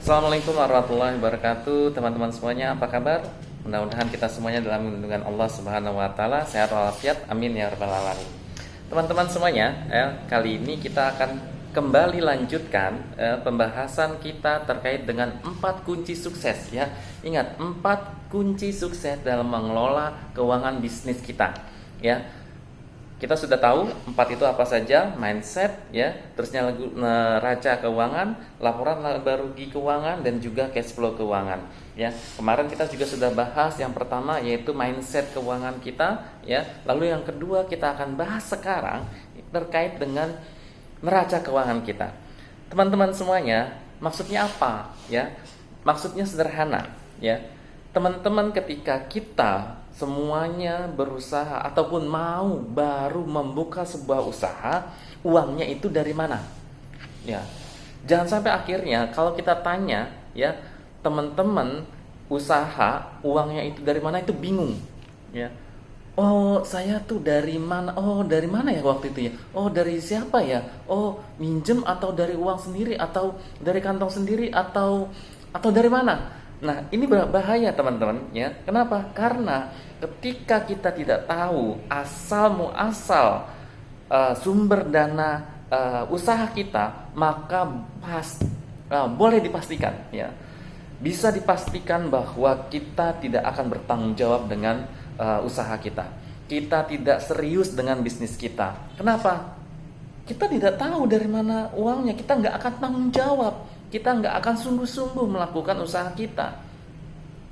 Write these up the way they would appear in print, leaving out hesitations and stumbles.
Assalamualaikum warahmatullahi wabarakatuh. Teman-teman semuanya, apa kabar? Mudah-mudahan kita semuanya dalam lindungan Allah Subhanahu wa taala, sehat walafiat. Amin ya rabbal alamin. Teman-teman semuanya, kali ini kita akan kembali lanjutkan pembahasan kita terkait dengan 4 kunci sukses ya. Ingat, 4 kunci sukses dalam mengelola keuangan bisnis kita ya. Kita sudah tahu 4 itu apa saja: mindset ya, terusnya neraca keuangan, laporan laba rugi keuangan, dan juga cash flow keuangan ya. Kemarin kita juga sudah bahas yang pertama, yaitu mindset keuangan kita ya. Lalu yang kedua kita akan bahas sekarang terkait dengan neraca keuangan kita. Teman-teman semuanya, maksudnya apa ya? Maksudnya sederhana ya. Teman-teman, ketika kita semuanya berusaha ataupun mau baru membuka sebuah usaha, uangnya itu dari mana? Ya. Jangan sampai akhirnya kalau kita tanya ya, teman-teman usaha uangnya itu dari mana, itu bingung ya. Oh, saya tuh dari mana? Oh, dari mana ya waktu itu ya? Oh, dari siapa ya? Oh, minjem atau dari uang sendiri atau dari kantong sendiri atau dari mana? Nah, ini bahaya teman-teman ya. Kenapa? Karena ketika kita tidak tahu asal muasal sumber dana usaha kita, maka boleh dipastikan ya, bisa dipastikan bahwa kita tidak akan bertanggung jawab dengan usaha kita. Kita tidak serius dengan bisnis kita. Kenapa? Kita tidak tahu dari mana uangnya. Kita nggak akan tanggung jawab. Kita nggak akan sungguh-sungguh melakukan usaha kita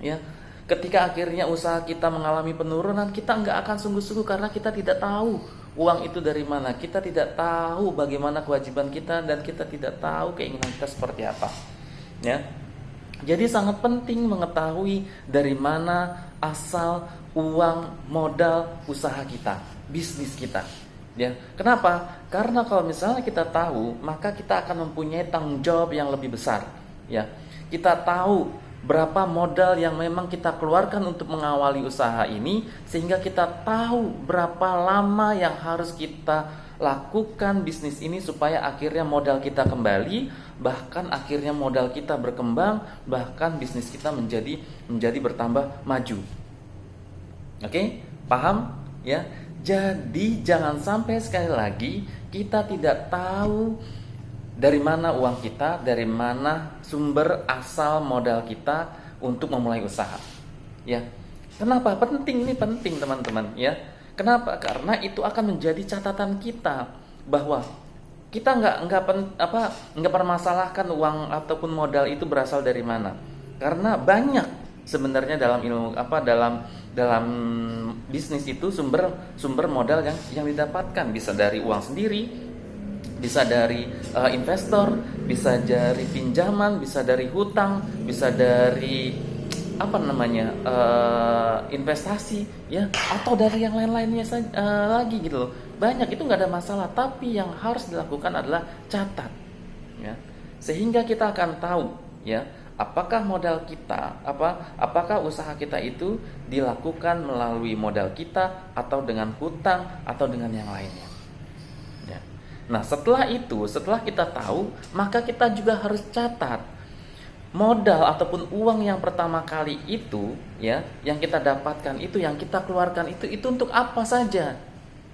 ya. Ketika akhirnya usaha kita mengalami penurunan, kita nggak akan sungguh-sungguh karena kita tidak tahu uang itu dari mana. Kita tidak tahu bagaimana kewajiban kita, dan kita tidak tahu keinginan kita seperti apa ya. Jadi sangat penting mengetahui dari mana asal uang modal usaha kita, bisnis kita ya. Kenapa? Karena kalau misalnya kita tahu, maka kita akan mempunyai tanggung jawab yang lebih besar ya. Kita tahu berapa modal yang memang kita keluarkan untuk mengawali usaha ini, sehingga kita tahu berapa lama yang harus kita lakukan bisnis ini supaya akhirnya modal kita kembali, bahkan akhirnya modal kita berkembang, bahkan bisnis kita menjadi bertambah maju. Oke? Paham ya? Jadi jangan sampai sekali lagi kita tidak tahu dari mana uang kita, dari mana sumber asal modal kita untuk memulai usaha. Ya. Kenapa? Penting, ini penting teman-teman ya. Kenapa? Karena itu akan menjadi catatan kita bahwa kita nggak permasalahkan uang ataupun modal itu berasal dari mana. Karena banyak sebenarnya dalam ilmu dalam bisnis itu sumber modal yang didapatkan, bisa dari uang sendiri, bisa dari investor, bisa dari pinjaman, bisa dari hutang, bisa dari investasi ya, atau dari yang lain-lainnya lagi gitu loh. Banyak, itu nggak ada masalah, tapi yang harus dilakukan adalah catat ya, sehingga kita akan tahu ya, apakah modal kita, apakah usaha kita itu dilakukan melalui modal kita, atau dengan hutang, atau dengan yang lainnya ya. Nah, setelah kita tahu, maka kita juga harus catat modal ataupun uang yang pertama kali itu ya, yang kita dapatkan itu, yang kita keluarkan itu untuk apa saja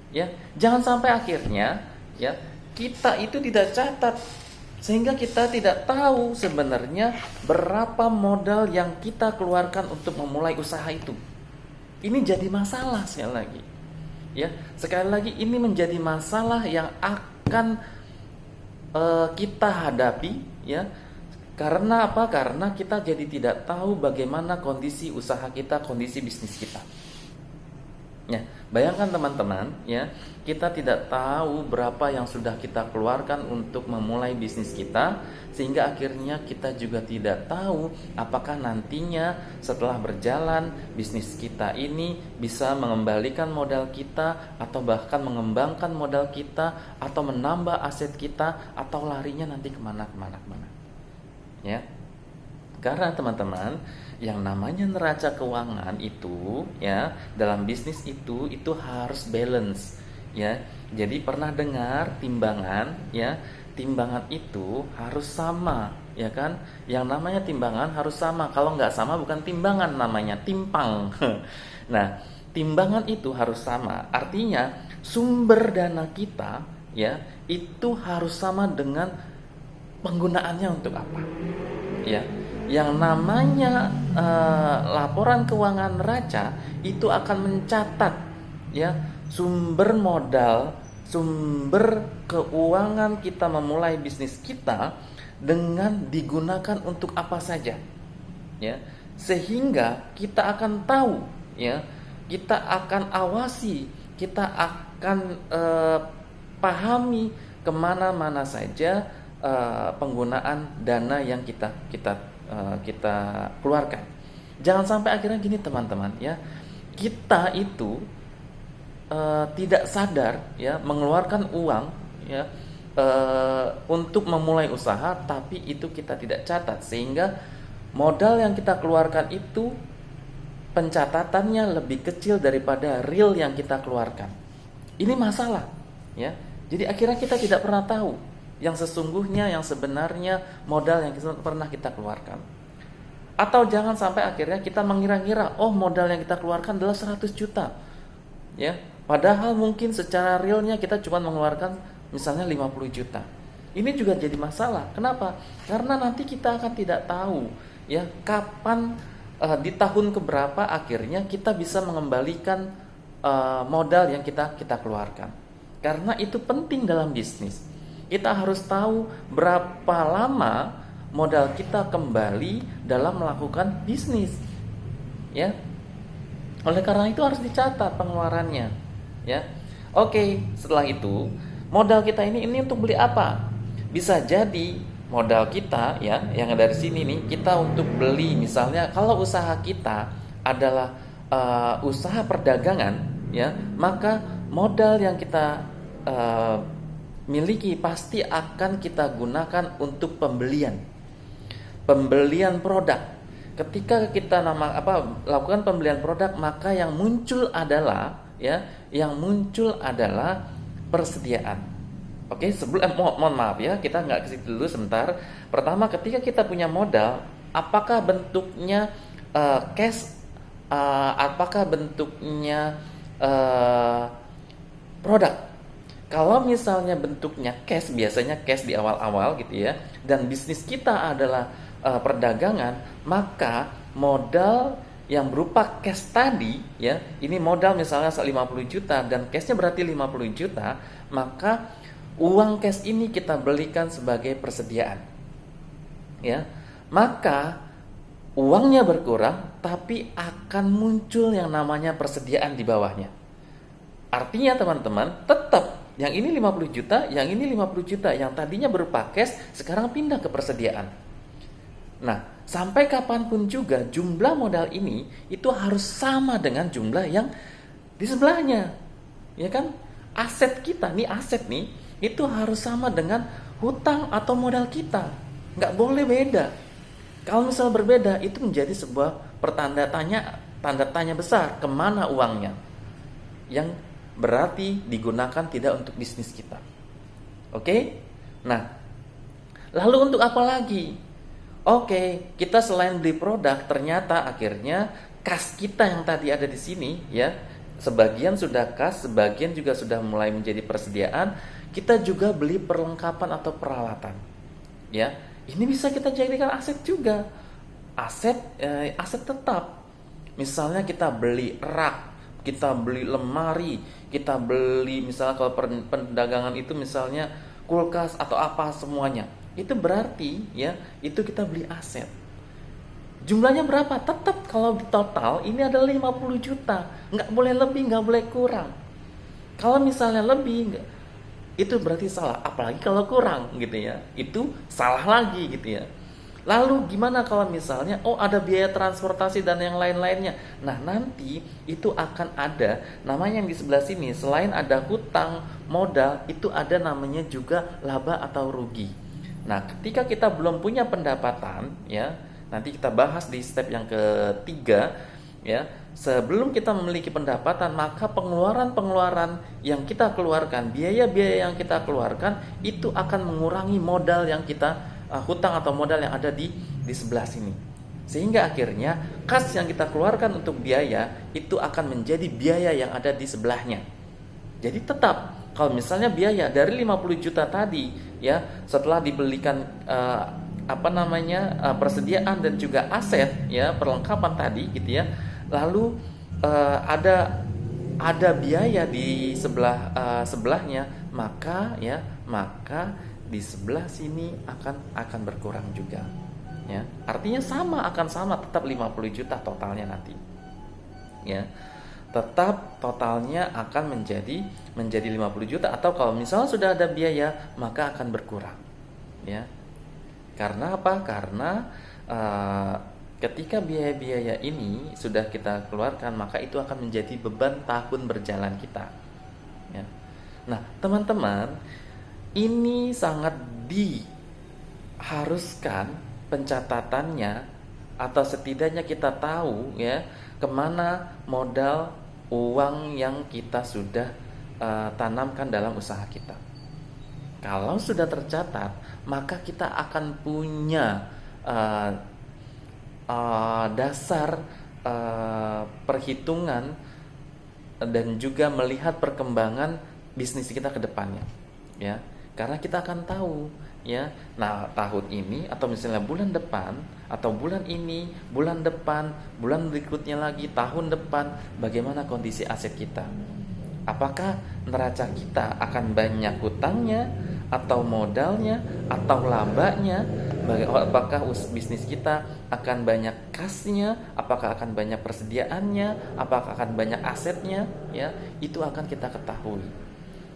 ya. Jangan sampai akhirnya ya kita itu tidak catat, sehingga kita tidak tahu sebenarnya berapa modal yang kita keluarkan untuk memulai usaha itu. Ini jadi masalah sekali lagi ya. Sekali lagi, ini menjadi masalah yang akan kita hadapi ya. Karena apa? Karena kita jadi tidak tahu bagaimana kondisi usaha kita, kondisi bisnis kita. Ya, bayangkan teman-teman ya, kita tidak tahu berapa yang sudah kita keluarkan untuk memulai bisnis kita, sehingga akhirnya kita juga tidak tahu apakah nantinya setelah berjalan bisnis kita ini bisa mengembalikan modal kita, atau bahkan mengembangkan modal kita, atau menambah aset kita, atau larinya nanti kemana ya. Karena teman-teman, yang namanya neraca keuangan itu ya, dalam bisnis itu harus balance ya. Jadi pernah dengar timbangan ya, timbangan itu harus sama ya kan? Yang namanya timbangan harus sama. Kalau nggak sama bukan timbangan, namanya timpang. Nah, timbangan itu harus sama. Artinya sumber dana kita ya itu harus sama dengan penggunaannya untuk apa. Ya, yang namanya laporan keuangan neraca itu akan mencatat ya sumber modal, sumber keuangan kita memulai bisnis kita dengan digunakan untuk apa saja, ya, sehingga kita akan tahu, ya, kita akan awasi, kita akan pahami kemana-mana saja penggunaan dana yang kita keluarkan. Jangan sampai akhirnya gini teman-teman, ya, kita itu tidak sadar ya mengeluarkan uang ya untuk memulai usaha, tapi itu kita tidak catat sehingga modal yang kita keluarkan itu pencatatannya lebih kecil daripada real yang kita keluarkan. Ini masalah ya. Jadi akhirnya kita tidak pernah tahu yang sesungguhnya, yang sebenarnya modal yang pernah kita keluarkan. Atau jangan sampai akhirnya kita mengira-ngira, oh modal yang kita keluarkan adalah 100 juta. Ya, padahal mungkin secara realnya kita cuma mengeluarkan misalnya 50 juta. Ini juga jadi masalah. Kenapa? Karena nanti kita akan tidak tahu ya kapan di tahun keberapa akhirnya kita bisa mengembalikan modal yang kita keluarkan. Karena itu penting dalam bisnis. Kita harus tahu berapa lama modal kita kembali dalam melakukan bisnis. Ya. Oleh karena itu harus dicatat pengeluarannya, ya. Oke, setelah itu modal kita ini untuk beli apa? Bisa jadi modal kita ya yang dari sini nih kita untuk beli, misalnya kalau usaha kita adalah usaha perdagangan ya, maka modal yang kita miliki pasti akan kita gunakan untuk pembelian produk. Ketika kita lakukan pembelian produk, maka yang muncul adalah persediaan. Oke, mohon maaf ya, kita nggak ke situ dulu sebentar. Pertama, ketika kita punya modal, apakah bentuknya cash, apakah bentuknya produk? Kalau misalnya bentuknya cash, biasanya cash di awal-awal gitu ya, dan bisnis kita adalah perdagangan, maka modal yang berupa cash tadi ya, ini modal misalnya 50 juta dan cashnya berarti 50 juta, maka uang cash ini kita belikan sebagai persediaan ya, maka uangnya berkurang tapi akan muncul yang namanya persediaan di bawahnya. Artinya teman-teman, tetap yang ini 50 juta, yang ini 50 juta, yang tadinya berupa cash sekarang pindah ke persediaan. Nah, sampai kapanpun juga jumlah modal ini itu harus sama dengan jumlah yang di sebelahnya. Ya kan? Aset kita nih, itu harus sama dengan hutang atau modal kita. Nggak boleh beda. Kalau misalnya berbeda, itu menjadi sebuah tanda tanya besar, kemana uangnya? Yang berarti digunakan tidak untuk bisnis kita. Oke? Nah, lalu untuk apa lagi? Oke, kita selain beli produk, ternyata akhirnya kas kita yang tadi ada di sini ya, sebagian sudah kas, sebagian juga sudah mulai menjadi persediaan. Kita juga beli perlengkapan atau peralatan. Ya, ini bisa kita jadikan aset juga. Aset tetap. Misalnya kita beli rak, kita beli lemari, kita beli misalnya kalau perdagangan itu misalnya kulkas atau apa semuanya. Itu berarti ya, itu kita beli aset. Jumlahnya berapa? Tetap kalau di total ini adalah 50 juta. Nggak boleh lebih, nggak boleh kurang. Kalau misalnya lebih, itu berarti salah. Apalagi kalau kurang gitu ya, itu salah lagi gitu ya. Lalu gimana kalau misalnya ada biaya transportasi dan yang lain-lainnya. Nah, nanti itu akan ada namanya yang di sebelah sini, selain ada hutang, modal, itu ada namanya juga laba atau rugi. Nah, ketika kita belum punya pendapatan ya, nanti kita bahas di step yang ketiga ya. Sebelum kita memiliki pendapatan, maka pengeluaran-pengeluaran yang kita keluarkan, biaya-biaya yang kita keluarkan itu akan mengurangi modal yang kita hutang atau modal yang ada di sebelah sini. Sehingga akhirnya kas yang kita keluarkan untuk biaya itu akan menjadi biaya yang ada di sebelahnya. Jadi tetap kalau misalnya biaya dari 50 juta tadi ya, setelah dibelikan persediaan dan juga aset ya, perlengkapan tadi gitu ya. Lalu ada biaya di sebelahnya, maka di sebelah sini akan berkurang juga ya. Artinya akan sama tetap 50 juta totalnya nanti ya. Tetap totalnya akan menjadi 50 juta, atau kalau misalnya sudah ada biaya maka akan berkurang ya. Karena apa? Karena ketika biaya-biaya ini sudah kita keluarkan, maka itu akan menjadi beban tahun berjalan kita ya. Nah teman-teman, ini sangat diharuskan pencatatannya, atau setidaknya kita tahu ya kemana modal uang yang kita sudah tanamkan dalam usaha kita. Kalau sudah tercatat, maka kita akan punya dasar perhitungan dan juga melihat perkembangan bisnis kita ke depannya ya. Karena kita akan tahu ya, nah tahun ini atau misalnya bulan depan atau bulan ini, bulan depan, bulan berikutnya lagi, tahun depan, bagaimana kondisi aset kita. Apakah neraca kita akan banyak hutangnya atau modalnya atau labanya? Apakah bisnis kita akan banyak kasnya? Apakah akan banyak persediaannya? Apakah akan banyak asetnya? Ya, itu akan kita ketahui.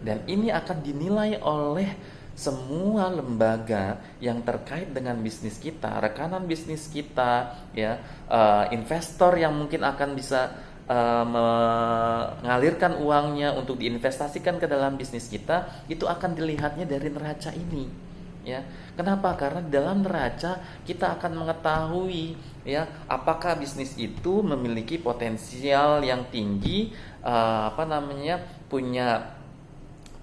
Dan ini akan dinilai oleh semua lembaga yang terkait dengan bisnis kita, rekanan bisnis kita, ya, investor yang mungkin akan bisa mengalirkan uangnya untuk diinvestasikan ke dalam bisnis kita, itu akan dilihatnya dari neraca ini, ya. Kenapa? Karena dalam neraca kita akan mengetahui, ya, apakah bisnis itu memiliki potensial yang tinggi,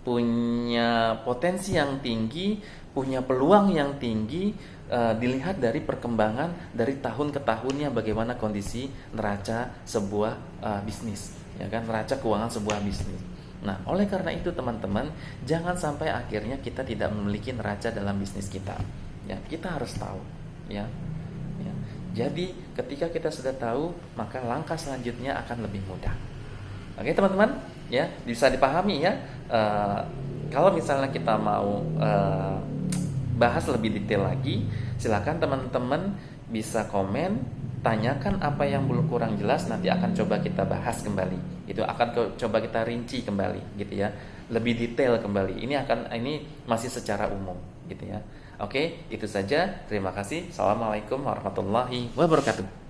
punya potensi yang tinggi, punya peluang yang tinggi. Dilihat dari perkembangan dari tahun ke tahunnya, bagaimana kondisi neraca sebuah bisnis, ya kan, neraca keuangan sebuah bisnis. Nah, oleh karena itu teman-teman, jangan sampai akhirnya kita tidak memiliki neraca dalam bisnis kita. Ya, kita harus tahu, ya. Jadi, ketika kita sudah tahu, maka langkah selanjutnya akan lebih mudah. Oke, teman-teman, ya, bisa dipahami ya. Kalau misalnya kita mau bahas lebih detail lagi, silakan teman-teman bisa komen, tanyakan apa yang belum kurang jelas, nanti akan coba kita bahas kembali. Itu akan coba kita rinci kembali, gitu ya. Lebih detail kembali. Ini masih secara umum, gitu ya. Oke, itu saja. Terima kasih. Assalamualaikum warahmatullahi wabarakatuh.